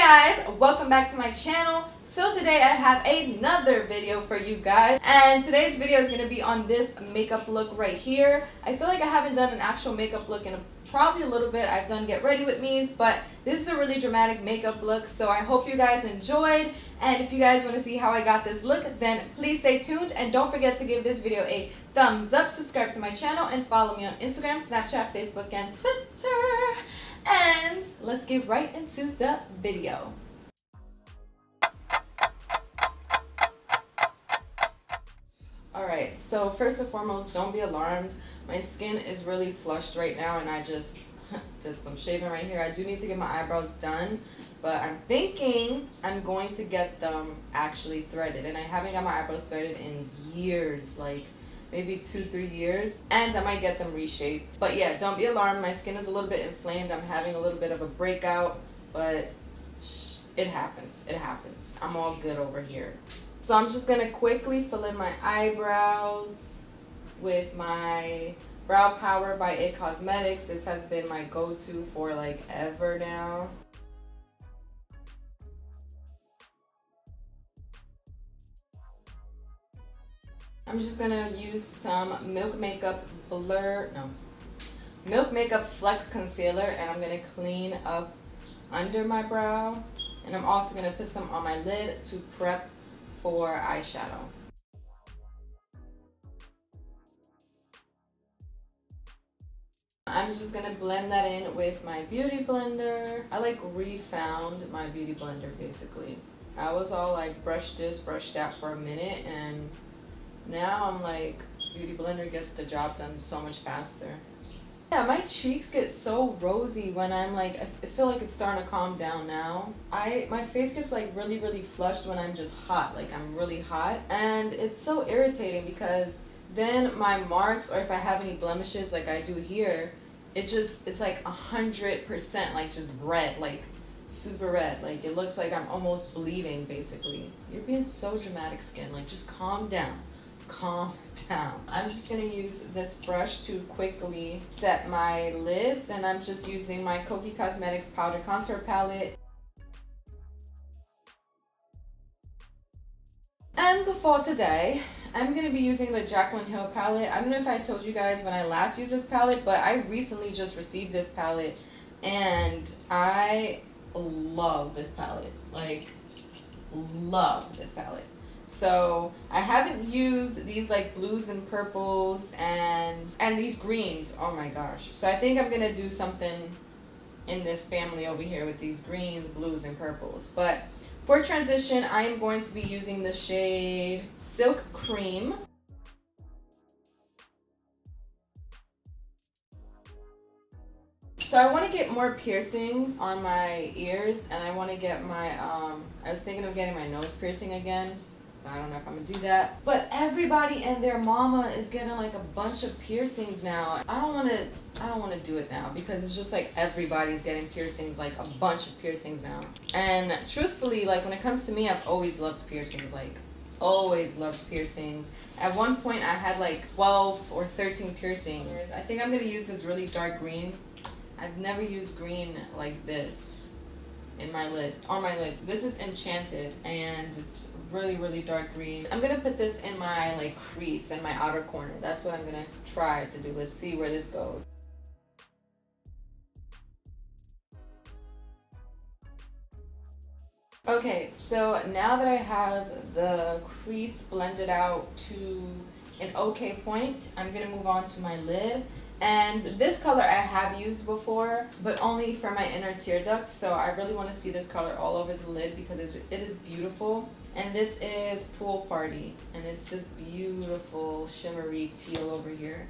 guys, welcome back to my channel. So today I have another video for you guys, and today's video is going to be on this makeup look right here. I feel like I haven't done an actual makeup look in probably a little bit. I've done get ready with me's, but this is a really dramatic makeup look, so I hope you guys enjoyed. And if you guys want to see how I got this look, then please stay tuned, and don't forget to give this video a thumbs up, subscribe to my channel, and follow me on Instagram, Snapchat, Facebook, and Twitter. And let's get right into the video. Alright, so first and foremost, don't be alarmed. My skin is really flushed right now, and I just did some shaving right here. I do need to get my eyebrows done, but I'm thinking I'm going to get them actually threaded, and I haven't got my eyebrows threaded in years, like maybe 2-3 years, and I might get them reshaped. But yeah, don't be alarmed. My skin is a little bit inflamed. I'm having a little bit of a breakout, but it happens. It happens. I'm all good over here. So I'm just gonna quickly fill in my eyebrows with my Brow Power by IT Cosmetics. This has been my go-to for like ever now. I'm just gonna use some Milk Makeup Flex Concealer, and I'm gonna clean up under my brow. And I'm also gonna put some on my lid to prep for eyeshadow. I'm just gonna blend that in with my beauty blender. I like refound my beauty blender basically. I was all like brush this, brush that for a minute, and now I'm like, beauty blender gets the job done so much faster. Yeah, my cheeks get so rosy when I'm like, I feel like it's starting to calm down now. My face gets like really flushed when I'm just hot, like I'm really hot. And it's so irritating because then my marks, or if I have any blemishes like I do here, it's like 100% like just red, like super red. Like it looks like I'm almost bleeding basically. You're being so dramatic, skin, like just calm down. Calm down. I'm just gonna use this brush to quickly set my lids, and I'm just using my Kokie Cosmetics Powder Contour Palette. And for today, I'm gonna be using the Jaclyn Hill palette. I don't know if I told you guys when I last used this palette, but I recently just received this palette, and I love this palette. Like, love this palette. So I haven't used these like blues and purples and these greens. Oh my gosh. So I think I'm gonna do something in this family over here with these greens, blues, and purples. But for transition, I am going to be using the shade Silk Cream. So I want to get more piercings on my ears, and I want to get my I was thinking of getting my nose piercing again. I don't know if I'm gonna do that, but everybody and their mama is getting like a bunch of piercings now. I don't want to do it now because it's just like everybody's getting piercings, like a bunch of piercings now. And truthfully, like when it comes to me, I've always loved piercings, like always loved piercings. At one point I had like 12 or 13 piercings. I think I'm gonna use this really dark green. I've never used green like this in my lid, on my lids. This is Enchanted, and it's really dark green. I'm gonna put this in my like crease and my outer corner. That's what I'm gonna try to do. Let's see where this goes. Okay, so now that I have the crease blended out to an okay point, I'm gonna move on to my lid. And this color I have used before, but only for my inner tear duct. So I really want to see this color all over the lid because it is beautiful. And this is Pool Party, and it's this beautiful shimmery teal over here.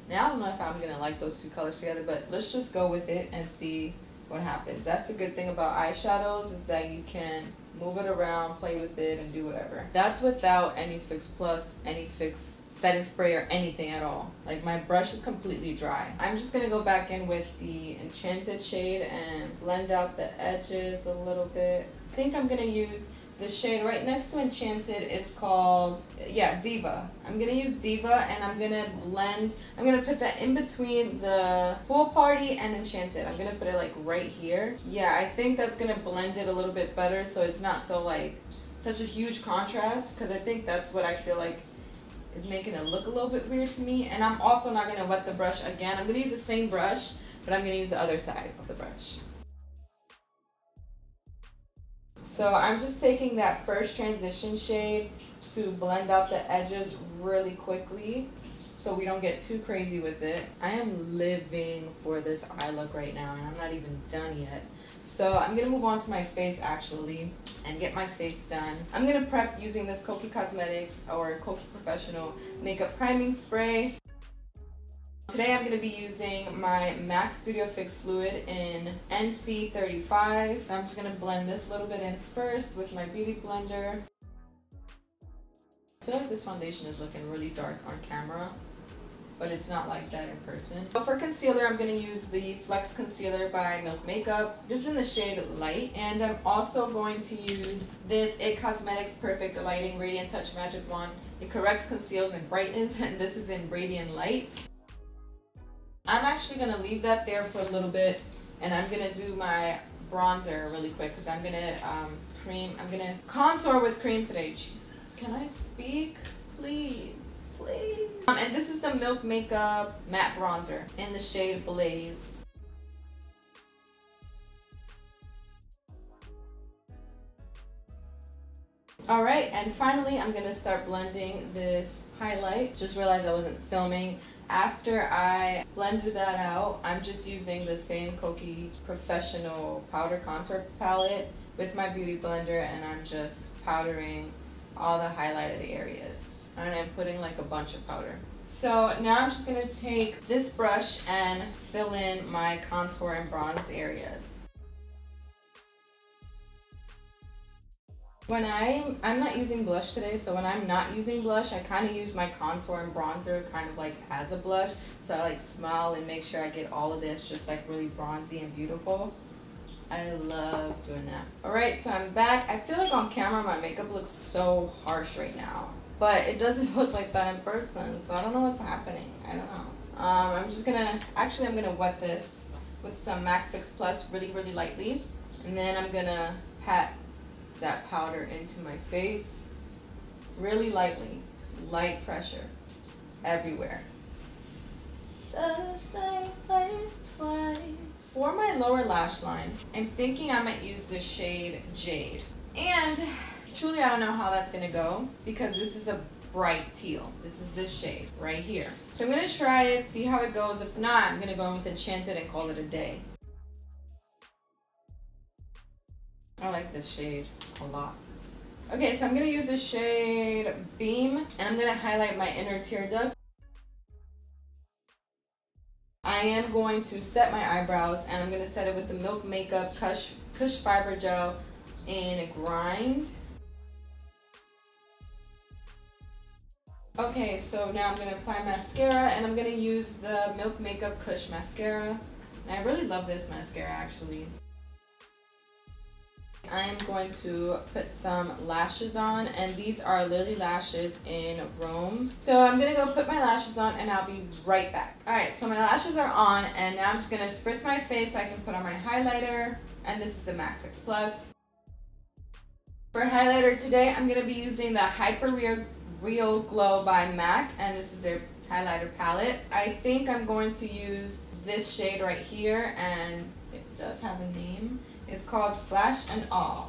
Now I don't know if I'm gonna like those two colors together, but let's just go with it and see what happens. That's the good thing about eyeshadows, is that you can move it around, play with it, and do whatever. That's without any Fix Plus, any Fix setting spray, or anything at all. Like my brush is completely dry. I'm just gonna go back in with the Enchanted shade and blend out the edges a little bit. I think I'm gonna use The shade right next to Enchanted is called, yeah, Diva. I'm gonna use Diva and I'm gonna blend, I'm gonna put that in between the Pool Party and Enchanted. I'm gonna put it like right here. Yeah, I think that's gonna blend it a little bit better so it's not so like, such a huge contrast, because I think that's what I feel like is making it look a little bit weird to me. And I'm also not gonna wet the brush again. I'm gonna use the same brush, but I'm gonna use the other side of the brush. So I'm just taking that first transition shade to blend out the edges really quickly so we don't get too crazy with it. I am living for this eye look right now and I'm not even done yet. So I'm gonna move on to my face actually and get my face done. I'm gonna prep using this Kokie Cosmetics or Kokie Professional Makeup Priming Spray. Today I'm going to be using my MAC Studio Fix Fluid in NC35. I'm just going to blend this a little bit in first with my Beauty Blender. I feel like this foundation is looking really dark on camera, but it's not like that in person. So for concealer, I'm going to use the Flex Concealer by Milk Makeup. This is in the shade Light, and I'm also going to use this IT Cosmetics Perfect Lighting Radiant Touch Magic Wand. It corrects, conceals, and brightens, and this is in Radiant Light. I'm actually going to leave that there for a little bit, and I'm going to do my bronzer really quick because I'm going to contour with cream today. Jesus, can I speak? Please, please. And this is the Milk Makeup Matte Bronzer in the shade Blaze. Alright, and finally I'm going to start blending this highlight. Just realized I wasn't filming. After I blended that out, I'm just using the same Kokie Professional Powder Contour Palette with my Beauty Blender, and I'm just powdering all the highlighted areas. And I'm putting like a bunch of powder. So now I'm just going to take this brush and fill in my contour and bronze areas. When I'm not using blush today, so when I'm not using blush, I kind of use my contour and bronzer kind of like as a blush. So I like smile and make sure I get all of this just like really bronzy and beautiful. I love doing that. Alright, so I'm back. I feel like on camera my makeup looks so harsh right now, but it doesn't look like that in person, so I don't know what's happening. I don't know. I'm gonna wet this with some MAC Fix Plus really, really lightly, and then I'm gonna pat that powder into my face really lightly, light pressure everywhere. The same place twice. For my lower lash line, I'm thinking I might use the shade Jade, and truly I don't know how that's gonna go because this is a bright teal. This is this shade right here. So I'm gonna try it, see how it goes. If not, I'm gonna go in with Enchanted and call it a day. I like this shade a lot. Okay, so I'm going to use the shade Beam, and I'm going to highlight my inner tear duct. I am going to set my eyebrows, and I'm going to set it with the Milk Makeup Kush Fiber Gel in Grind. Okay, so now I'm going to apply mascara, and I'm going to use the Milk Makeup Kush Mascara. And I really love this mascara actually. I'm going to put some lashes on, and these are Lily Lashes in Rome. So I'm going to go put my lashes on and I'll be right back. Alright, so my lashes are on, and now I'm just going to spritz my face so I can put on my highlighter, and this is the MAC Fix Plus. For highlighter today, I'm going to be using the Hyper Real Glow by MAC, and this is their highlighter palette. I think I'm going to use this shade right here, and it does have a name. It's called Flash and Awe.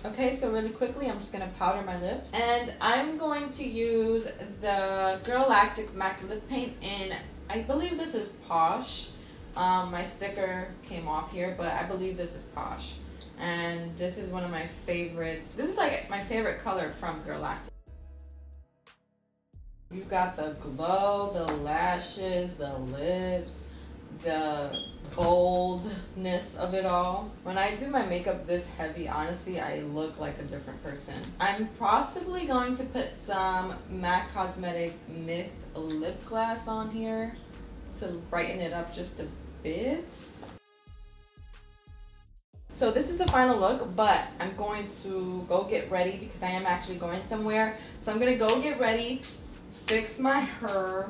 Okay, so really quickly, I'm just going to powder my lips. And I'm going to use the Girlactic MAC Lip Paint in, I believe this is Posh. My sticker came off here, but I believe this is Posh. And this is one of my favorites. This is like my favorite color from Girlactic. You've got the glow, the lashes, the lips, the boldness of it all. When I do my makeup this heavy, honestly, I look like a different person. I'm possibly going to put some MAC Cosmetics Myth lip gloss on here to brighten it up just a bit. So this is the final look, but I'm going to go get ready because I am actually going somewhere. So I'm going to go get ready, fix my hair,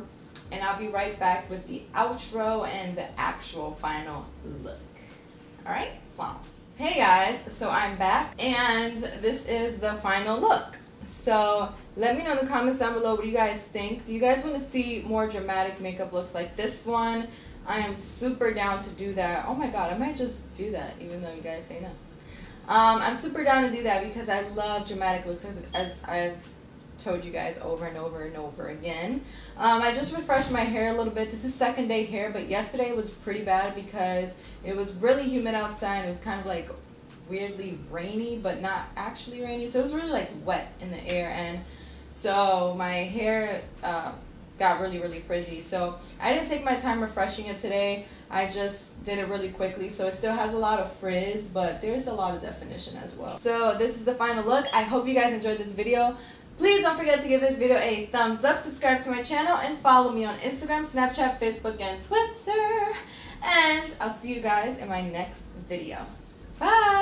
and I'll be right back with the outro and the actual final look. Alright, well. Hey guys, so I'm back, and this is the final look. So let me know in the comments down below what you guys think. Do you guys want to see more dramatic makeup looks like this one? I am super down to do that. Oh my god, I might just do that even though you guys say no. I'm super down to do that because I love dramatic looks, as I've told you guys over and over and over again. I just refreshed my hair a little bit. This is second day hair, but yesterday was pretty bad because it was really humid outside. It was kind of like weirdly rainy, but not actually rainy. So it was really like wet in the air, and so my hair got really frizzy. So I didn't take my time refreshing it today. I just did it really quickly, so it still has a lot of frizz, but there's a lot of definition as well. So this is the final look. I hope you guys enjoyed this video. Please don't forget to give this video a thumbs up, subscribe to my channel, and follow me on Instagram, Snapchat, Facebook, and Twitter. And I'll see you guys in my next video. Bye!